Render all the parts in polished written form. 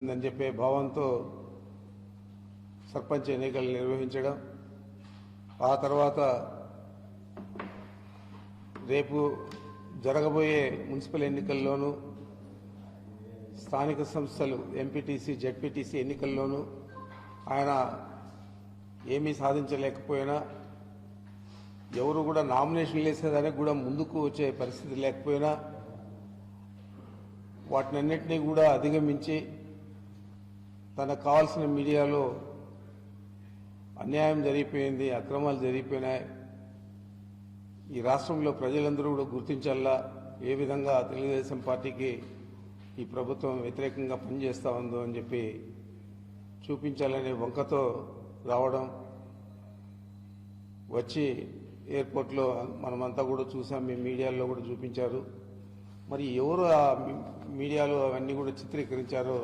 అని చెప్పే భావంతో సర్పంచ్ ఎన్నికలు నిర్వహించడం, ఆ తర్వాత రేపు జరగబోయే మున్సిపల్ ఎన్నికల్లోనూ స్థానిక సంస్థలు ఎంపీటీసీ జెడ్పీటీసీ ఎన్నికల్లోనూ ఆయన ఏమీ సాధించలేకపోయినా, ఎవరు కూడా నామినేషన్ వేసేదానికి కూడా ముందుకు వచ్చే పరిస్థితి లేకపోయినా వాటినన్నింటినీ కూడా అధిగమించి తనకు కావాల్సిన మీడియాలో అన్యాయం జరిగిపోయింది, అక్రమాలు జరిగిపోయినాయి, ఈ రాష్ట్రంలో ప్రజలందరూ కూడా గుర్తించాలా ఏ విధంగా తెలుగుదేశం పార్టీకి ఈ ప్రభుత్వం వ్యతిరేకంగా పనిచేస్తూ ఉందో అని చెప్పి చూపించాలనే వంకతో రావడం, వచ్చి ఎయిర్పోర్ట్లో మనమంతా కూడా చూసాం, మీ మీడియాలో కూడా చూపించారు. మరి ఎవరు ఆ మీడియాలో అవన్నీ కూడా చిత్రీకరించారో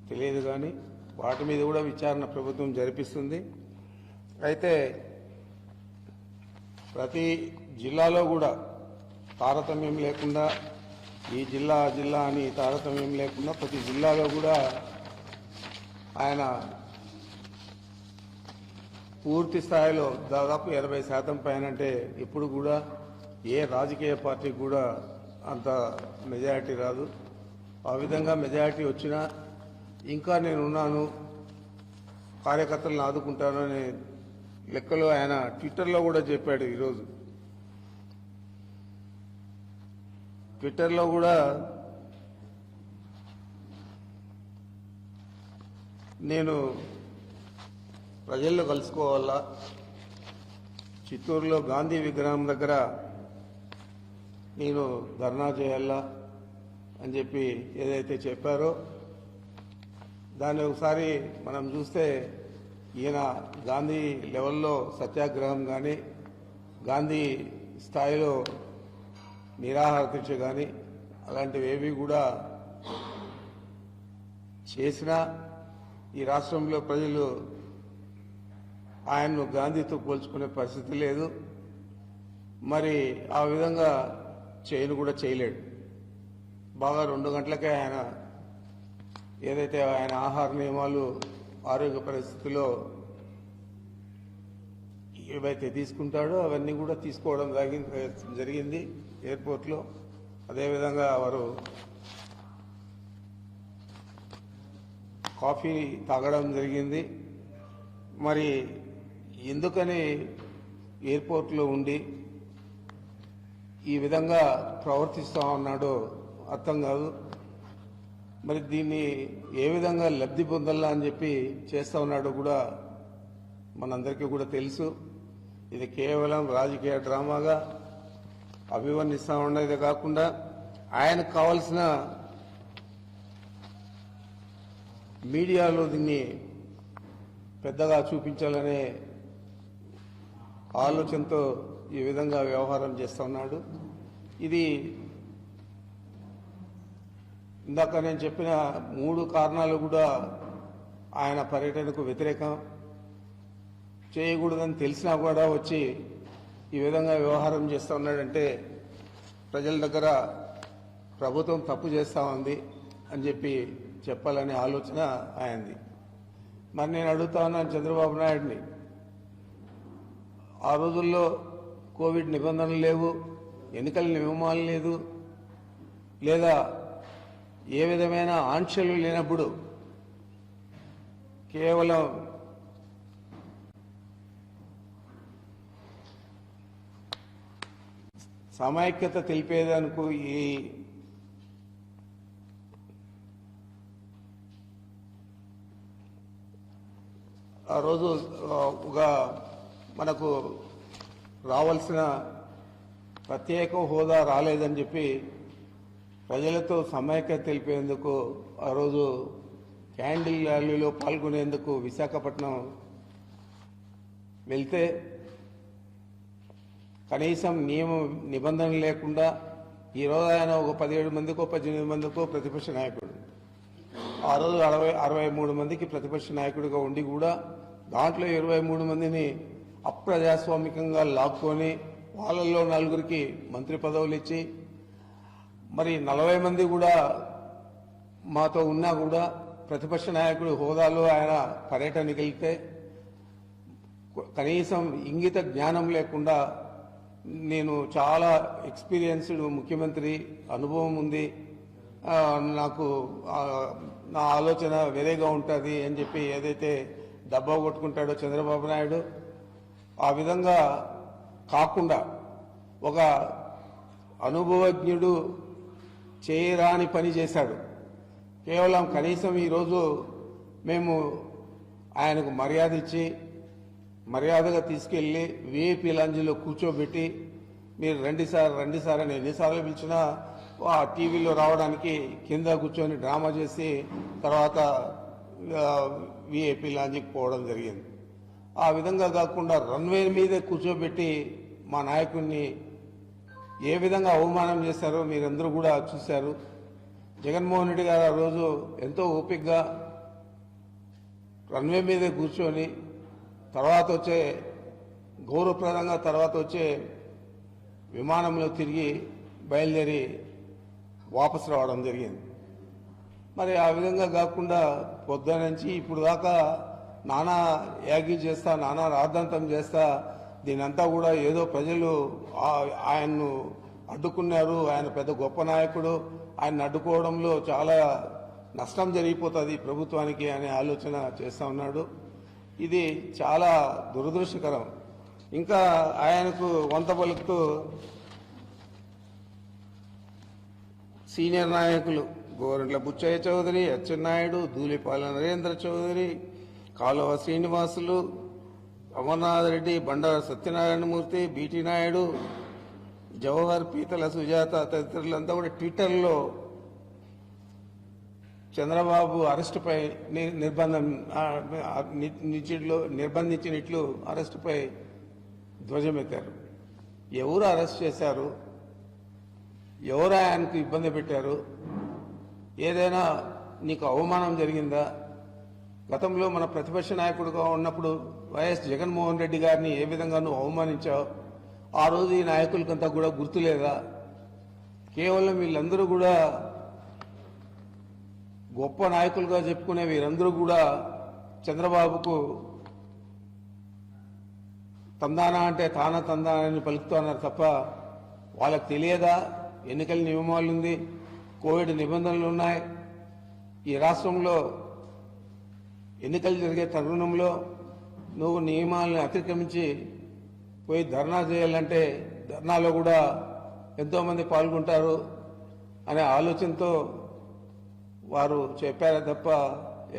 తెలియదు, కానీ వాటి మీద కూడా విచారణ ప్రభుత్వం జరిపిస్తుంది. అయితే ప్రతి జిల్లాలో కూడా తారతమ్యం లేకుండా, ఈ జిల్లా జిల్లా అని తారతమ్యం లేకుండా ప్రతి జిల్లాలో కూడా ఆయన పూర్తి స్థాయిలో దాదాపు 80% పైన, అంటే ఇప్పుడు కూడా ఏ రాజకీయ పార్టీకి కూడా అంత మెజారిటీ రాదు. ఆ విధంగా మెజారిటీ వచ్చినా ఇంకా నేనున్నాను, కార్యకర్తలను ఆదుకుంటాను అనే లెక్కలో ఆయన ట్విట్టర్లో కూడా చెప్పాడు. ఈరోజు ట్విట్టర్లో కూడా నేను ప్రజల్లో కలుసుకోవాలా, చిత్తూరులో గాంధీ విగ్రహం దగ్గర నేను ధర్నా చేయాలా అని చెప్పి ఏదైతే చెప్పారో దాన్ని ఒకసారి మనం చూస్తే, ఈయన గాంధీ లెవెల్లో సత్యాగ్రహం కానీ, గాంధీ స్థాయిలో నిరాహార దీక్ష కానీ అలాంటివి ఏవి కూడా చేసినా ఈ రాష్ట్రంలో ప్రజలు ఆయన్ను గాంధీతో పోల్చుకునే పరిస్థితి లేదు. మరి ఆ విధంగా చేయను కూడా చేయలేడు. బాగా 2 గంటలకే ఆయన ఏదైతే ఆయన ఆహార నియమాలు, ఆరోగ్య పరిస్థితిలో ఏవైతే తీసుకుంటాడో అవన్నీ కూడా తీసుకోవడం జరిగింది ఎయిర్పోర్ట్లో. అదేవిధంగా వారు కాఫీ తాగడం జరిగింది. మరి ఎందుకని ఎయిర్పోర్ట్లో ఉండి ఈ విధంగా ప్రవర్తిస్తూ ఉన్నాడో అర్థం కాదు. మరి దీన్ని ఏ విధంగా లబ్ధి పొందాలా అని చెప్పి చేస్తూ ఉన్నాడో కూడా మనందరికీ కూడా తెలుసు. ఇది కేవలం రాజకీయ డ్రామాగా అభివర్ణిస్తూ ఉండేది కాకుండా, ఆయనకు కావాల్సిన మీడియాలో దీన్ని పెద్దగా చూపించాలనే ఆలోచనతో ఈ విధంగా వ్యవహారం చేస్తూ ఉన్నాడు. ఇది ఇందాక నేను చెప్పిన 3 కారణాలు కూడా ఆయన పర్యటనకు వ్యతిరేకం. చేయకూడదని తెలిసినా కూడా వచ్చి ఈ విధంగా వ్యవహారం చేస్తూ ఉన్నాడంటే ప్రజల దగ్గర ప్రభుత్వం తప్పు చేస్తూ ఉంది అని చెప్పి చెప్పాలనే ఆలోచన ఆయనది. మరి నేను అడుగుతా ఉన్నాను చంద్రబాబు నాయుడిని, ఆ రోజుల్లో కోవిడ్ నిబంధనలు లేవు, ఎన్నికల నియమాలు లేదు, లేదా ఏ విధమైన ఆంక్షలు లేనప్పుడు కేవలం సమైక్యత తెలిపేదానికి ఈ ఆ రోజు మనకు రావాల్సిన ప్రత్యేక హోదా రాలేదని చెప్పి ప్రజలతో సమైక్యత తెలిపేందుకు ఆ రోజు క్యాండిల్ ర్యాలీలో పాల్గొనేందుకు విశాఖపట్నం వెళ్తే కనీసం నిబంధనలు లేకుండా ఈరోజు ఆయన ఒక 17 మందికో 18 మందికో ప్రతిపక్ష నాయకుడు, ఆ రోజు 63 మందికి ప్రతిపక్ష నాయకుడిగా ఉండి కూడా దాంట్లో 23 మందిని అప్రజాస్వామికంగా లాక్కొని వాళ్ళల్లో 4గురికి మంత్రి పదవులు ఇచ్చి, మరి 40 మంది కూడా మాతో ఉన్నా కూడా ప్రతిపక్ష నాయకుడు హోదాలో ఆయన పర్యటనకి వెళ్తే కనీసం ఇంగిత జ్ఞానం లేకుండా నేను చాలా ఎక్స్పీరియన్స్డ్ ముఖ్యమంత్రి అనుభవం ఉంది, నాకు నా ఆలోచన వేరేగా ఉంటుంది అని చెప్పి ఏదైతే డబ్బా కొట్టుకుంటాడో చంద్రబాబు నాయుడు, ఆ విధంగా కాకుండా ఒక అనుభవజ్ఞుడు చేయరాని పని చేశాడు. కేవలం కనీసం ఈరోజు మేము ఆయనకు మర్యాద ఇచ్చి మర్యాదగా తీసుకెళ్లి విఐపీ లాంజ్లో కూర్చోబెట్టి మీరు రండి సార్ అని ఎన్నిసార్లు పిలిచినా ఆ టీవీలో రావడానికి కింద కూర్చొని డ్రామా చేసి తర్వాత విఐపీ లాంజ్కి పోవడం జరిగింది. ఆ విధంగా కాకుండా రన్వే మీదే కూర్చోబెట్టి మా నాయకుడిని ఏ విధంగా అవమానం చేశారో మీరందరూ కూడా చూశారు. జగన్మోహన్ రెడ్డి గారు ఆ రోజు ఎంతో ఓపికగా రన్వే మీదే కూర్చొని తర్వాత వచ్చే గౌరవప్రదంగా తర్వాత వచ్చే విమానంలో తిరిగి బయలుదేరి వాపసు రావడం జరిగింది. మరి ఆ విధంగా కాకుండా పొద్దున నుంచి ఇప్పుడు దాకా నానా యాగి చేస్తా, నానా రాద్ధాంతం చేస్తా, దీనంతా కూడా ఏదో ప్రజలు ఆయన్ను అడ్డుకున్నారు, ఆయన పెద్ద గొప్ప నాయకుడు, ఆయన అడ్డుకోవడంలో చాలా నష్టం జరిగిపోతుంది ప్రభుత్వానికి అనే ఆలోచన చేస్తూ ఉన్నాడు. ఇది చాలా దురదృష్టకరం. ఇంకా ఆయనకు వంత పలుకుతూ సీనియర్ నాయకులు గోరంట్ల బుచ్చయ్య చౌదరి, అచ్చెన్నాయుడు, ధూళిపాల నరేంద్ర చౌదరి, కాలువ శ్రీనివాసులు, అమర్నాథ్ రెడ్డి, బండారు సత్యనారాయణమూర్తి, బీటీ నాయుడు, జవహర్, పీతల సుజాత తదితరులంతా కూడా ట్విట్టర్లో చంద్రబాబు అరెస్టుపై నిర్బంధించినట్లు అరెస్టుపై ధ్వజమెత్తారు. ఎవరు అరెస్ట్ చేశారు? ఎవరు ఆయనకు ఇబ్బంది పెట్టారు? ఏదైనా నీకు అవమానం జరిగిందా? గతంలో మన ప్రతిపక్ష నాయకుడిగా ఉన్నప్పుడు వైఎస్ జగన్మోహన్ రెడ్డి గారిని ఏ విధంగా నువ్వు అవమానించావు? ఆ రోజు ఈ నాయకులకంతా కూడా గుర్తులేదా? కేవలం వీళ్ళందరూ కూడా గొప్ప నాయకులుగా చెప్పుకునే వీరందరూ కూడా చంద్రబాబుకు తందానా అంటే తానా తందానా అని పలుకుతున్నారు తప్ప వాళ్ళకి తెలియదా? ఎన్నికల నియమాలు ఉంది, కోవిడ్ నిబంధనలు ఉన్నాయి. ఈ రాష్ట్రంలో ఎన్నికలు జరిగే తరుణంలో నువ్వు నియమాలను అతిక్రమించి పోయి ధర్నా చేయాలంటే ధర్నాలో కూడా ఎంతోమంది పాల్గొంటారు అనే ఆలోచనతో వారు చెప్పారే తప్ప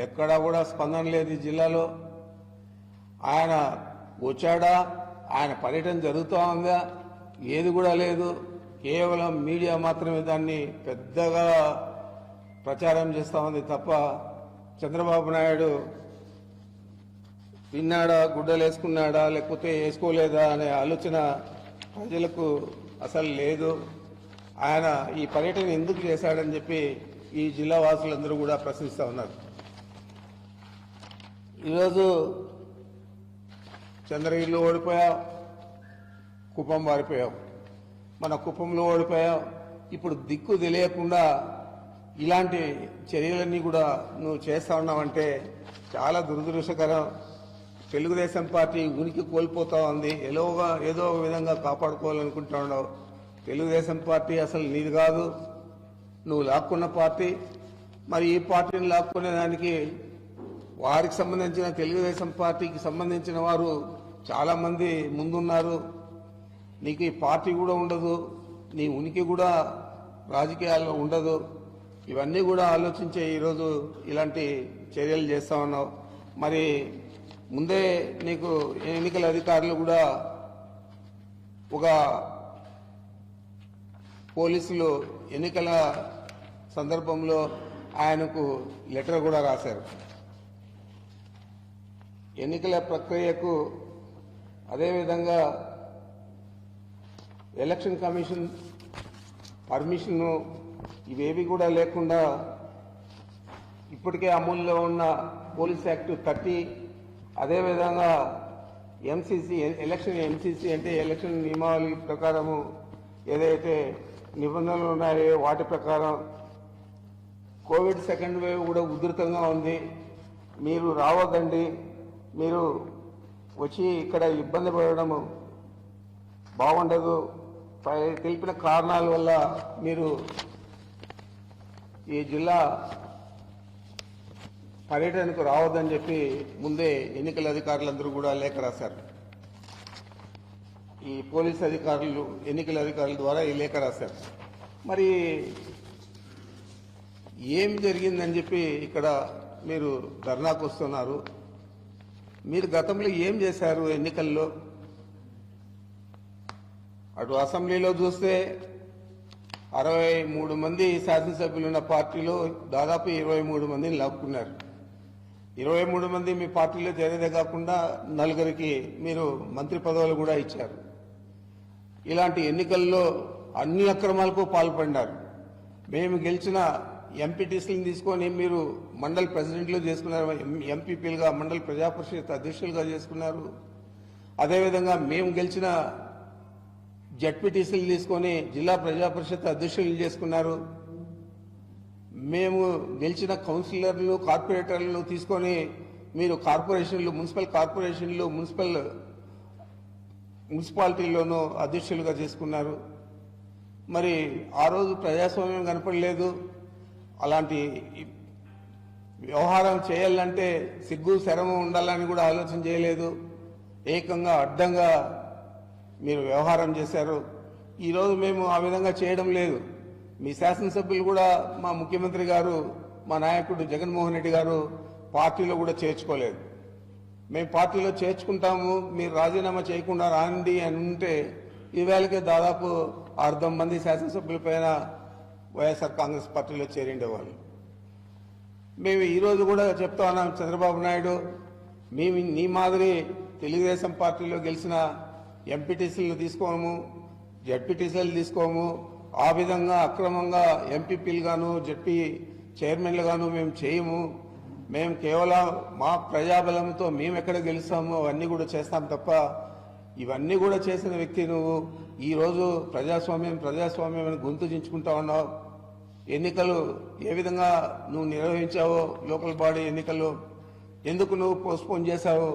ఎక్కడా కూడా స్పందన లేదు. ఈ జిల్లాలో ఆయన వచ్చాడా, ఆయన పర్యటన జరుగుతూ ఉందా, ఏది కూడా లేదు. కేవలం మీడియా మాత్రమే దాన్ని పెద్దగా ప్రచారం చేస్తూ ఉంది తప్ప చంద్రబాబు నాయుడు తిన్నాడా, గుడ్డలు వేసుకున్నాడా, లేకపోతే వేసుకోలేదా అనే ఆలోచన ప్రజలకు అసలు లేదు. ఆయన ఈ పర్యటన ఎందుకు చేశాడని చెప్పి ఈ జిల్లా వాసులందరూ కూడా ప్రశ్నిస్తూ ఉన్నారు. ఈరోజు చంద్రగిరిలో ఓడిపోయావు, కుప్పం వారిపోయావు. మన కుప్పంలో ఓడిపోయావు. ఇప్పుడు దిక్కు తెలియకుండా ఇలాంటి చర్యలన్నీ కూడా నువ్వు చేస్తా ఉన్నావంటే చాలా దురదృష్టకరం. తెలుగుదేశం పార్టీ ఉనికి కోల్పోతా ఉంది. ఏదో ఒక విధంగా కాపాడుకోవాలనుకుంటా ఉన్నావు. తెలుగుదేశం పార్టీ అసలు నీది కాదు, నువ్వు లాక్కున్న పార్టీ. మరి ఈ పార్టీని లాక్కునే దానికి వారికి సంబంధించిన తెలుగుదేశం పార్టీకి సంబంధించిన వారు చాలామంది ముందున్నారు. నీకు ఈ పార్టీ కూడా ఉండదు, నీ ఉనికి కూడా రాజకీయాల్లో ఉండదు. ఇవన్నీ కూడా ఆలోచించే ఈరోజు ఇలాంటి చర్యలు చేస్తా ఉన్నావు. మరి ముందే నీకు ఎన్నికల అధికారులు కూడా ఒక పోలీసులు ఎన్నికల సందర్భంలో ఆయనకు లెటర్ కూడా రాశారు. ఎన్నికల ప్రక్రియకు అదేవిధంగా ఎలక్షన్ కమిషన్ పర్మిషను ఇవేవి కూడా లేకుండా ఇప్పటికే అమల్లో ఉన్న పోలీస్ యాక్ట్ 30, అదేవిధంగా ఎంసీసీ ఎంసీసీ అంటే ఎలక్షన్ నియమావళి ప్రకారము ఏదైతే నిబంధనలు ఉన్నాయో వాటి ప్రకారం కోవిడ్ సెకండ్ వేవ్ కూడా ఉధృతంగా ఉంది, మీరు రావద్దండి, మీరు వచ్చి ఇక్కడ ఇబ్బంది పడడం బాగుండదు, తెలిపిన కారణాల వల్ల మీరు ఈ జిల్లా పర్యటనకు రావద్దని చెప్పి ముందే ఎన్నికల అధికారులందరూ కూడా లేఖ రాశారు. ఈ పోలీస్ అధికారులు ఎన్నికల అధికారుల ద్వారా ఈ లేఖ రాశారు. మరి ఏం జరిగిందని చెప్పి ఇక్కడ మీరు ధర్నాకు వస్తున్నారు. మీరు గతంలో ఏం చేశారు ఎన్నికల్లో? అటు అసెంబ్లీలో చూస్తే 63 మంది శాసనసభ్యులు ఉన్న పార్టీలో దాదాపు 23 మందిని లాక్కున్నారు. 23 మంది మీ పార్టీలో చేరేదే కాకుండా 4 మీరు మంత్రి పదవులు కూడా ఇచ్చారు. ఇలాంటి ఎన్నికల్లో అన్ని అక్రమాలకు పాల్పడినారు. మేము గెలిచిన ఎంపీటీసీలను తీసుకొని మీరు మండల్ ప్రెసిడెంట్లు చేసుకున్నారు, ఎంపీపీలుగా మండల్ ప్రజాపరిషత్ అధ్యక్షులుగా చేసుకున్నారు. అదేవిధంగా మేము గెలిచిన జడ్పీటీసీలు తీసుకొని జిల్లా ప్రజాపరిషత్ అధ్యక్షులు చేసుకున్నారు. మేము గెలిచిన కౌన్సిలర్లు కార్పొరేటర్లను తీసుకొని మీరు కార్పొరేషన్లు మున్సిపల్ కార్పొరేషన్లు మున్సిపాలిటీల్లోనూ అధ్యక్షులుగా చేసుకున్నారు. మరి ఆ రోజు ప్రజాస్వామ్యం కనపడలేదు. అలాంటి వ్యవహారం చేయాలంటే సిగ్గు శరమం ఉండాలని కూడా ఆలోచన చేయలేదు. ఏకంగా అడ్డంగా మీరు వ్యవహారం చేశారు. ఈరోజు మేము ఆ విధంగా చేయడం లేదు. మీ శాసనసభ్యులు కూడా మా ముఖ్యమంత్రి గారు, మా నాయకుడు జగన్మోహన్ రెడ్డి గారు పార్టీలో కూడా చేర్చుకోలేదు. మేము పార్టీలో చేర్చుకుంటాము, మీరు రాజీనామా చేయకుండా రాండి అని ఉంటే ఈవేళకే దాదాపు 60 మంది శాసనసభ్యుల పైన వైఎస్ఆర్ కాంగ్రెస్ పార్టీలో చేరిండేవాళ్ళు. మేము ఈరోజు కూడా చెప్తా ఉన్నాం, చంద్రబాబు నాయుడు మేము నీ మాదిరి తెలుగుదేశం పార్టీలో గెలిచిన ఎంపీటీసీలను తీసుకోము, జడ్పీటీసీలు తీసుకోము, ఆ విధంగా అక్రమంగా ఎంపీపీలుగాను జడ్పీ చైర్మన్లుగాను మేము చేయము. మేము కేవలం మా ప్రజాబలంతో మేము ఎక్కడ గెలుస్తామో అవన్నీ కూడా చేస్తాం తప్ప ఇవన్నీ కూడా చేసిన వ్యక్తి నువ్వు ఈరోజు ప్రజాస్వామ్యం అని గొంతు చించుకుంటా ఉన్నావు. ఎన్నికలు ఏ విధంగా నువ్వు నిర్వహించావో, లోకల్ బాడీ ఎన్నికలు ఎందుకు నువ్వు పోస్ట్పోన్ చేశావు?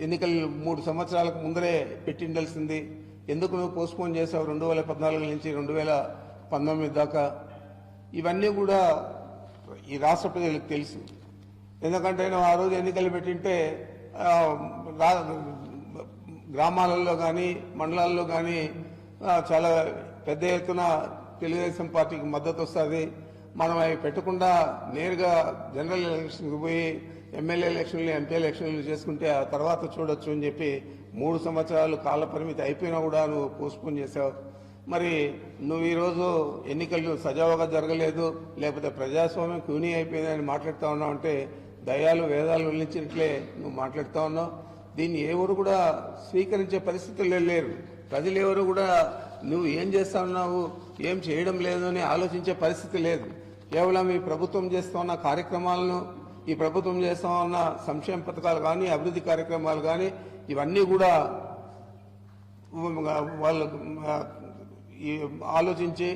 ఎన్నికలు 3 సంవత్సరాలకు ముందరే పెట్టిండాల్సింది ఎందుకు నువ్వు పోస్ట్పోన్ చేశావు? 2014 నుంచి 2019 దాకా. ఇవన్నీ కూడా ఈ రాష్ట్ర ప్రజలకు తెలుసు. ఎందుకంటే నువ్వు ఆ రోజు ఎన్నికలు పెట్టింటే గ్రామాలలో కానీ మండలాల్లో కానీ చాలా పెద్ద ఎత్తున తెలుగుదేశం పార్టీకి మద్దతు వస్తుంది. మనం అవి పెట్టకుండా నేరుగా జనరల్ ఎలక్షన్కి పోయి ఎమ్మెల్యే ఎలక్షన్లు ఎంపీ ఎలక్షన్లు చేసుకుంటే ఆ తర్వాత చూడొచ్చు అని చెప్పి 3 సంవత్సరాలు కాల పరిమితి అయిపోయినా కూడా నువ్వు పోస్ట్పోన్ చేశావు. మరి నువ్వు ఈరోజు ఎన్నికలు సజావుగా జరగలేదు, లేకపోతే ప్రజాస్వామ్యం కూనీ అయిపోయిందని మాట్లాడుతూ ఉన్నావు అంటే దయాలు వేదాలు ఉల్లించినట్లే నువ్వు మాట్లాడుతూ ఉన్నావు. దీన్ని ఎవరు కూడా స్వీకరించే పరిస్థితుల్లో లేరు. ప్రజలు ఎవరు కూడా నువ్వు ఏం చేస్తా ఉన్నావు, ఏం చేయడం లేదు అని ఆలోచించే పరిస్థితి లేదు. కేవలం ఈ ప్రభుత్వం చేస్తున్న కార్యక్రమాలను, ఈ ప్రభుత్వం చేస్తా ఉన్న సంక్షేమ పథకాలు కానీ అభివృద్ధి కార్యక్రమాలు కానీ ఇవన్నీ కూడా వాళ్ళు ఆలోచించి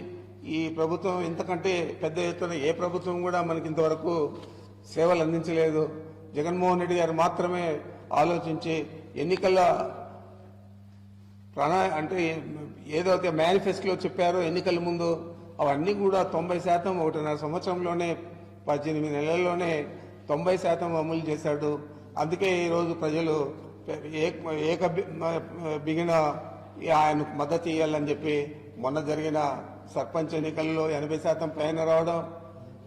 ఈ ప్రభుత్వం ఇంతకంటే పెద్ద ఎత్తున ఏ ప్రభుత్వం కూడా మనకి ఇంతవరకు సేవలు అందించలేదు. జగన్మోహన్ రెడ్డి గారు మాత్రమే ఆలోచించి ఎన్నికల అంటే ఏదైతే మేనిఫెస్టోలో చెప్పారో ఎన్నికల ముందు అవన్నీ కూడా 90% 1.5 సంవత్సరంలోనే 18 నెలల్లోనే 90% అమలు చేశాడు. అందుకే ఈరోజు ప్రజలు బిగిన ఆయనకు మద్దతు ఇవ్వాలని చెప్పి మొన్న జరిగిన సర్పంచ్ ఎన్నికల్లో 80% పైన రావడం,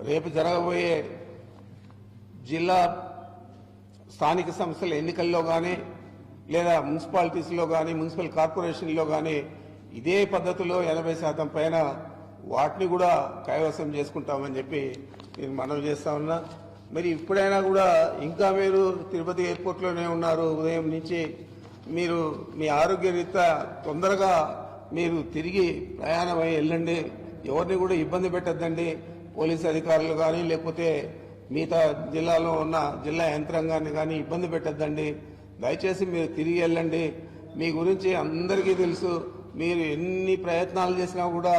రేపు జరగబోయే జిల్లా స్థానిక సంస్థల ఎన్నికల్లో కానీ లేదా మున్సిపాలిటీస్లో కానీ మున్సిపల్ కార్పొరేషన్లో కానీ ఇదే పద్ధతిలో 80% పైన వాటిని కూడా కైవసం చేసుకుంటామని చెప్పి నేను మనవి చేస్తా ఉన్నా. మరి ఇప్పుడైనా కూడా ఇంకా మీరు తిరుపతి ఎయిర్పోర్ట్లోనే ఉన్నారు ఉదయం నుంచి. మీరు మీ ఆరోగ్య రీత్యా తొందరగా మీరు తిరిగి ప్రయాణం అయ్యి వెళ్ళండి. ఎవరిని కూడా ఇబ్బంది పెట్టద్దండి. పోలీసు అధికారులు కానీ లేకపోతే మిగతా జిల్లాలో ఉన్న జిల్లా యంత్రాంగాన్ని కానీ ఇబ్బంది పెట్టద్దండి. దయచేసి మీరు తిరిగి వెళ్ళండి. మీ గురించి అందరికీ తెలుసు. మీరు ఎన్ని ప్రయత్నాలు చేసినా కూడా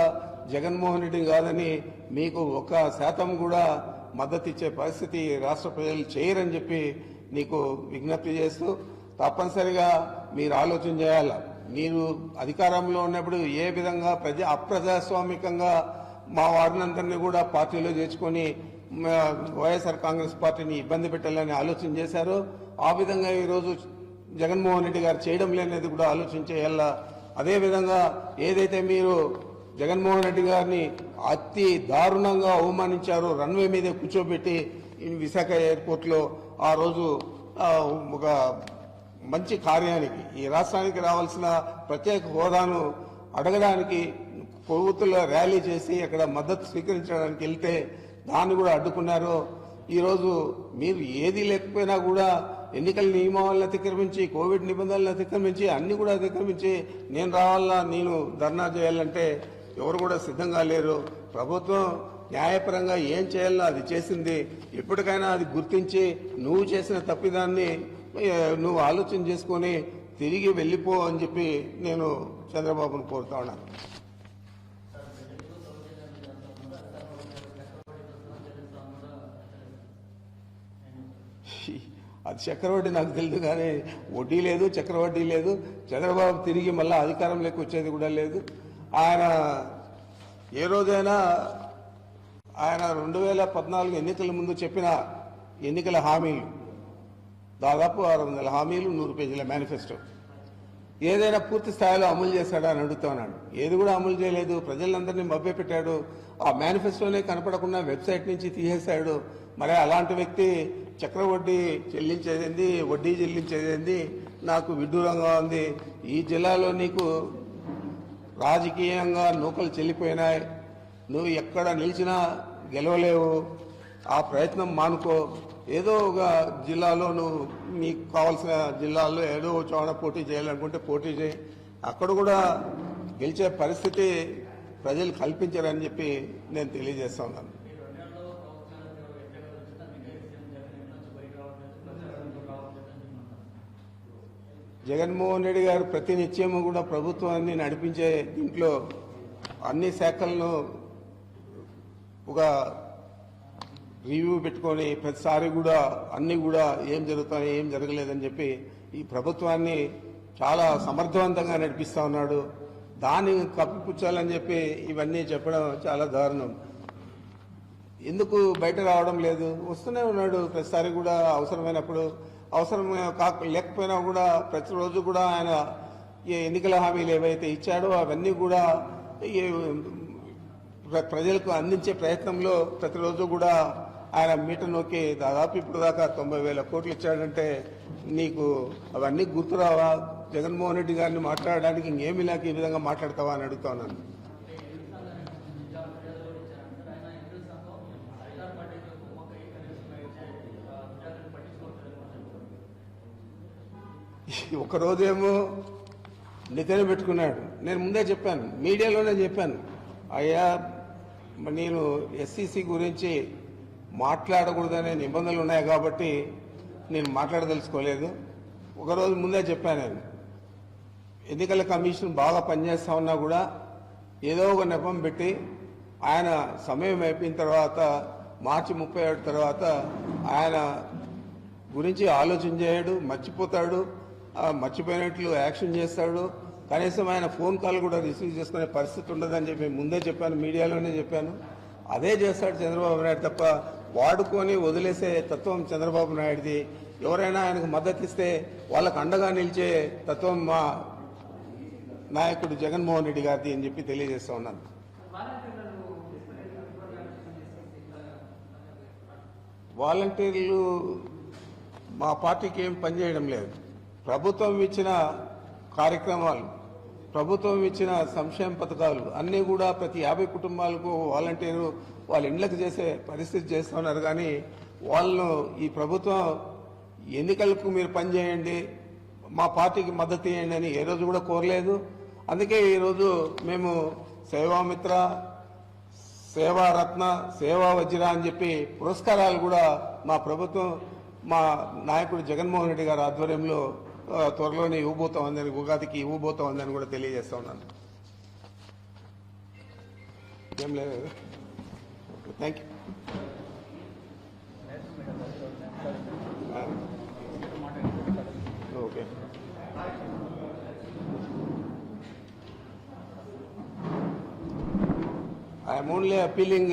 జగన్మోహన్ రెడ్డి కాదని మీకు 1% కూడా మద్దతు ఇచ్చే పరిస్థితి రాష్ట్ర ప్రజలు చేయరని చెప్పి నీకు విజ్ఞప్తి చేస్తూ తప్పనిసరిగా మీరు ఆలోచన చేయాల. మీరు అధికారంలో ఉన్నప్పుడు ఏ విధంగా అప్రజాస్వామికంగా మా వారినందరినీ కూడా పార్టీలో చేర్చుకొని వైఎస్ఆర్ కాంగ్రెస్ పార్టీని ఇబ్బంది పెట్టాలని ఆలోచన చేశారో ఆ విధంగా ఈరోజు జగన్మోహన్ రెడ్డి గారు చేయడం లేనిది కూడా ఆలోచన చేయాలా. అదేవిధంగా ఏదైతే మీరు జగన్మోహన్ రెడ్డి గారిని అతి దారుణంగా అవమానించారో రన్వే మీదే కూర్చోబెట్టి విశాఖ ఎయిర్పోర్ట్లో ఆ రోజు ఒక మంచి కార్యానికి ఈ రాష్ట్రానికి రావాల్సిన ప్రత్యేక హోదాను అడగడానికి కొవ్వొత్తుల ర్యాలీ చేసి అక్కడ మద్దతు స్వీకరించడానికి వెళ్తే దాన్ని కూడా అడ్డుకున్నారు. ఈరోజు మీరు ఏది లేకపోయినా కూడా ఎన్నికల నియమాలను అతిక్రమించి కోవిడ్ నిబంధనలను అతిక్రమించి అన్ని కూడా అతిక్రమించి నేను రావాలా నేను ధర్నా చేయాలంటే ఎవరు కూడా సిద్ధంగా లేరు. ప్రభుత్వం న్యాయపరంగా ఏం చేయాలో అది చేసింది. ఎప్పటికైనా అది గుర్తించి నువ్వు చేసిన తప్పిదాన్ని నువ్వు ఆలోచన చేసుకొని తిరిగి వెళ్ళిపో అని చెప్పి నేను చంద్రబాబును కోరుతా ఉన్నాను. అది చక్రవడ్డీ నాకు తెలియదు కానీ వడ్డీ లేదు, చక్రవడ్డీ లేదు. చంద్రబాబు తిరిగి మళ్ళీ అధికారంలోకి వచ్చేది కూడా లేదు. ఆయన ఏ రోజైనా ఆయన 2014 ఎన్నికల ముందు చెప్పిన ఎన్నికల హామీలు దాదాపు 600 హామీలు, 100 పేజీల మేనిఫెస్టో ఏదైనా పూర్తి స్థాయిలో అమలు చేశాడా అని అడుగుతున్నాడు. ఏది కూడా అమలు చేయలేదు. ప్రజలందరినీ మభ్యపెట్టాడు. ఆ మేనిఫెస్టోనే కనపడకుండా వెబ్సైట్ నుంచి తీసేశాడు. మరి అలాంటి వ్యక్తి చక్రవడ్డీ చెల్లించేదేంది, వడ్డీ చెల్లించేదేంది నాకు విడ్డూరంగా ఉంది. ఈ జిల్లాలో నీకు రాజకీయంగా నూకలు చెల్లిపోయినాయి. నువ్వు ఎక్కడ నిలిచినా గెలవలేవు. ఆ ప్రయత్నం మానుకో. ఏదో ఒక జిల్లాలో నువ్వు నీకు కావాల్సిన జిల్లాల్లో ఏదో చోట పోటీ చేయాలనుకుంటే పోటీ చేయి. అక్కడ కూడా గెలిచే పరిస్థితి ప్రజలు కల్పించారని చెప్పి నేను తెలియజేస్తా ఉన్నాను. జగన్మోహన్ రెడ్డి గారు ప్రతినిత్యము కూడా ప్రభుత్వాన్ని నడిపించే దీంట్లో అన్ని శాఖలను ఒక రివ్యూ పెట్టుకొని ప్రతిసారి కూడా అన్ని కూడా ఏం జరుగుతాయి ఏం జరగలేదని చెప్పి ఈ ప్రభుత్వాన్ని చాలా సమర్థవంతంగా నడిపిస్తా ఉన్నాడు. దాన్ని కప్పిపుచ్చాలని చెప్పి ఇవన్నీ చెప్పడం చాలా దారుణం. ఎందుకు బయట రావడం లేదు? వస్తూనే ఉన్నాడు ప్రతిసారి కూడా. అవసరమైనప్పుడు అవసరం లేకపోయినా కూడా ప్రతిరోజు కూడా ఆయన ఈ ఎన్నికల హామీలు ఏవైతే ఇచ్చాడో అవన్నీ కూడా ప్రజలకు అందించే ప్రయత్నంలో ప్రతిరోజు కూడా ఆయన మీటర్ నొక్కి దాదాపు ఇప్పుడు దాకా 90,000 కోట్లు ఇచ్చాడంటే నీకు అవన్నీ గుర్తురావా? జగన్మోహన్ రెడ్డి గారిని మాట్లాడడానికి ఇంకేమీ లేక ఈ విధంగా మాట్లాడతావా అని అడుగుతా ఉన్నాను. ఒకరోజేమో నిద్ర పెట్టుకున్నాడు. నేను ముందే చెప్పాను, మీడియాలోనే చెప్పాను, అయ్యా నేను ఎస్సీసీ గురించి మాట్లాడకూడదనే నిబంధనలు ఉన్నాయి కాబట్టి నేను మాట్లాడదలుచుకోలేదు. ఒకరోజు ముందే చెప్పాను, నేను ఎన్నికల కమిషన్ బాగా పనిచేస్తా ఉన్నా కూడా ఏదో ఒక నెపం పెట్టి ఆయన సమయం అయిపోయిన తర్వాత మార్చి 31 తర్వాత ఆయన గురించి ఆలోచన చేయడు, మర్చిపోతాడు. మర్చిపోయినట్లు యాక్షన్ చేస్తాడు. కనీసం ఆయన ఫోన్ కాల్ కూడా రిసీవ్ చేసుకునే పరిస్థితి ఉండదని చెప్పి ముందే చెప్పాను, మీడియాలోనే చెప్పాను. అదే చేస్తాడు చంద్రబాబు నాయుడు తప్ప వాడుకొని వదిలేసే తత్వం చంద్రబాబు నాయుడుది. ఎవరైనా ఆయనకు మద్దతు ఇస్తే వాళ్ళకు అండగా నిలిచే తత్వం మా నాయకుడు జగన్మోహన్ రెడ్డి గారిది అని చెప్పి తెలియజేస్తా ఉన్నాను. వాలంటీర్లు మా పార్టీకి ఏం పనిచేయడం లేదు. ప్రభుత్వం ఇచ్చిన కార్యక్రమాలు, ప్రభుత్వం ఇచ్చిన సంక్షేమ పథకాలు అన్నీ కూడా ప్రతి 50 కుటుంబాలకు వాలంటీరు వాళ్ళ ఇండ్లకు చేసే పరిస్థితి చేస్తున్నారు. కానీ వాళ్ళను ఈ ప్రభుత్వం ఎన్నికలకు మీరు పనిచేయండి, మా పార్టీకి మద్దతు ఇవ్వండి అని ఏ రోజు కూడా కోరలేదు. అందుకే ఈరోజు మేము సేవామిత్ర, సేవారత్న, సేవా వజ్ర అని చెప్పి పురస్కారాలు కూడా మా ప్రభుత్వం మా నాయకుడు జగన్మోహన్ రెడ్డి గారి ఆధ్వర్యంలో త్వరలోనే ఇవ్వబోతోందని, ఉగాదికి ఇవ్వబోతోందని కూడా తెలియజేస్తా ఉన్నాను. Thank you. Okay. I am only appealing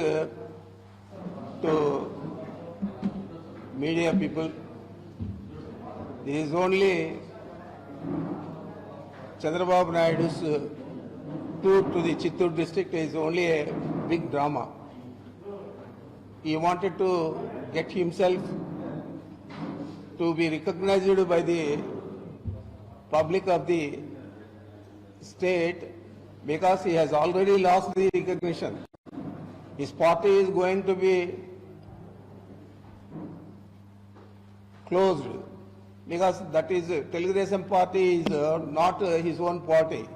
to media people. This is only Chandrababu Naidu's tour to the Chittoor district is only a big drama. He wanted to get himself to be recognized by the public of the state because he has already lost the recognition. His party is going to be closed because that is Telugu party is not his own party.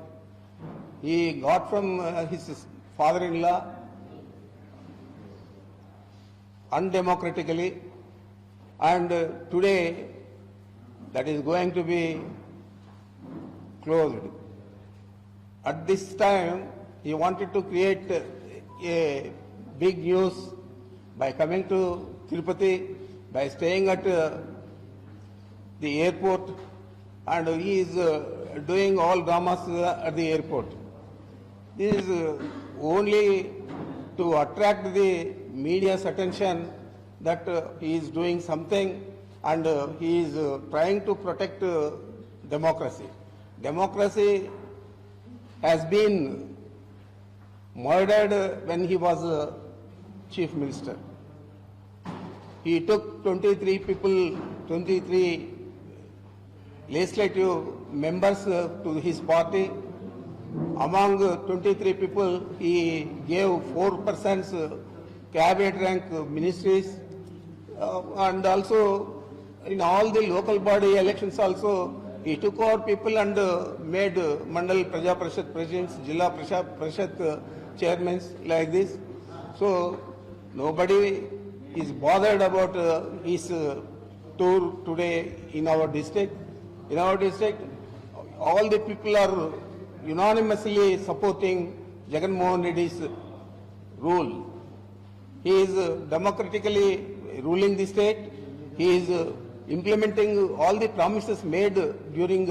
He got from his father-in-law undemocratically, and today that is going to be closed. At this time, he wanted to create a big news by coming to Tirupati, by staying at the airport, and he is doing all dramas at the airport. This is only to attract the media's attention that he is doing something, and he is trying to protect democracy. Democracy has been murdered when he was chief minister. He took 23 legislative members to his party. Among 23 people, he gave 4 persons cabinet rank ministries, and also in all the local body elections also, he took out people and made Mandal Praja Parishad presidents, Jilla Parishad chairmen like this. So nobody is bothered about his tour today in our district. In our district, all the people are unanimously supporting Jagan Mohan Reddy's rule. He is democratically ruling the state. He is implementing all the promises made during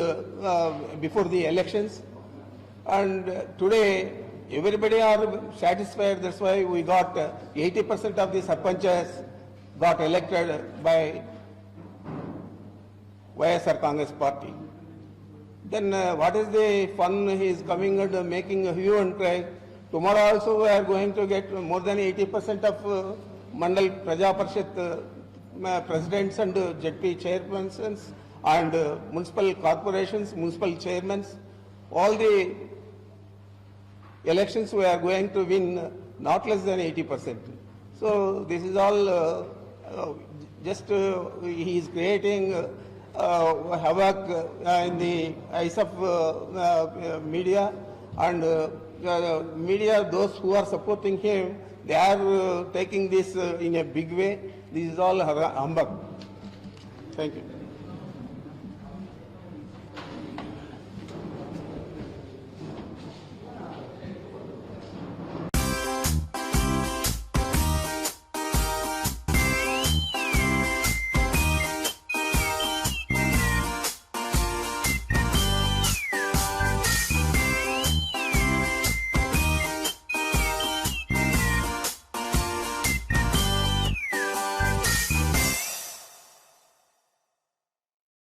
before the elections. And today, everybody are satisfied. That's why we got 80% of the sarpanchas got elected by YSR Congress party. Then what is the fun he is coming and making a hue and cry? Tomorrow also we are going to get more than 80% of Mandal Praja Parishad presidents and ZP chairpersons and municipal corporations, municipal chairmen. All the elections we are going to win not less than 80%. So this is all just he is creating havoc in the eyes of media, and media, those who are supporting him, they are taking this in a big way. This is all humbug. Thank you.